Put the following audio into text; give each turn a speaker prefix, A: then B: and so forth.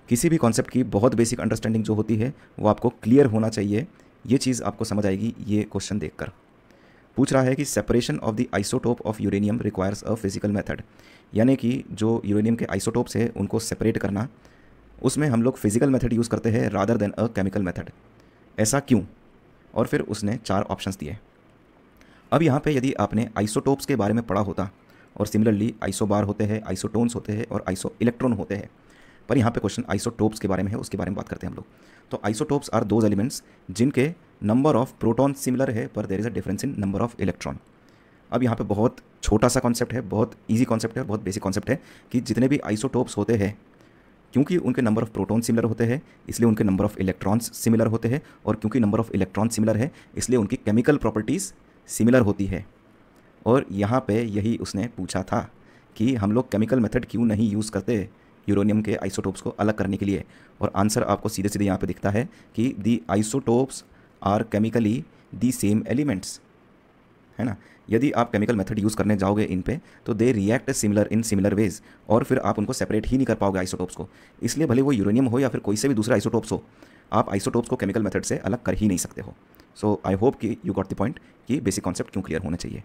A: किसी भी कॉन्सेप्ट की बहुत बेसिक अंडरस्टैंडिंग जो होती है वो आपको क्लियर होना चाहिए। ये चीज़ आपको समझ आएगी ये क्वेश्चन देखकर। पूछ रहा है कि separation of the isotope of uranium requires a physical method, यानी कि जो यूरेनियम के आइसोटोप्स है उनको सेपरेट करना, उसमें हम लोग फिजिकल मेथड यूज़ करते हैं rather than a chemical method. ऐसा क्यों? और फिर उसने 4 ऑप्शंस दिए। अब यहाँ पे यदि आपने आइसोटोप्स के बारे में पढ़ा होता और सिमिलरली आइसोबार होते हैं, आइसोटोन्स होते हैं और आइसो इलेक्ट्रॉन होते हैं, पर यहाँ पे क्वेश्चन आइसोटोप्स के बारे में है, उसके बारे में बात करते हैं हम लोग। तो आइसोटोप्स आर दोज एलिमेंट्स जिनके नंबर ऑफ प्रोटॉन सिमिलर है पर there is a difference in number of electron. अब यहाँ पे बहुत छोटा सा कॉन्सेप्ट है, बहुत ईजी कॉन्सेप्ट है, बहुत बेसिक कॉन्सेप्ट है कि जितने भी आइसोटोप्स होते हैं, क्योंकि उनके नंबर ऑफ प्रोटॉन सिमिलर होते हैं इसलिए उनके नंबर ऑफ इलेक्ट्रॉन्स सिमिलर होते हैं, और क्योंकि नंबर ऑफ इलेक्ट्रॉन सिमिलर है इसलिए उनकी केमिकल प्रॉपर्टीज़ सिमिलर होती है। और यहाँ पे यही उसने पूछा था कि हम लोग केमिकल मेथड क्यों नहीं यूज़ करते यूरेनियम के आइसोटोप्स को अलग करने के लिए। और आंसर आपको सीधे सीधे यहाँ पे दिखता है कि the isotopes are chemically the same elements, है ना। यदि आप केमिकल मेथड यूज़ करने जाओगे इन पे तो they react similar in similar ways, और फिर आप उनको सेपरेट ही नहीं कर पाओगे आइसोटोप्स को। इसलिए भले वो यूरेनियम हो या फिर कोई से भी दूसरा आइसोटोप्स हो, आप आइसोटोप्स को केमिकल मेथड से अलग कर ही नहीं सकते हो। सो आई होप कि यू गॉट द पॉइंट कि बेसिक कॉन्सेप्ट क्यों क्लियर होने चाहिए।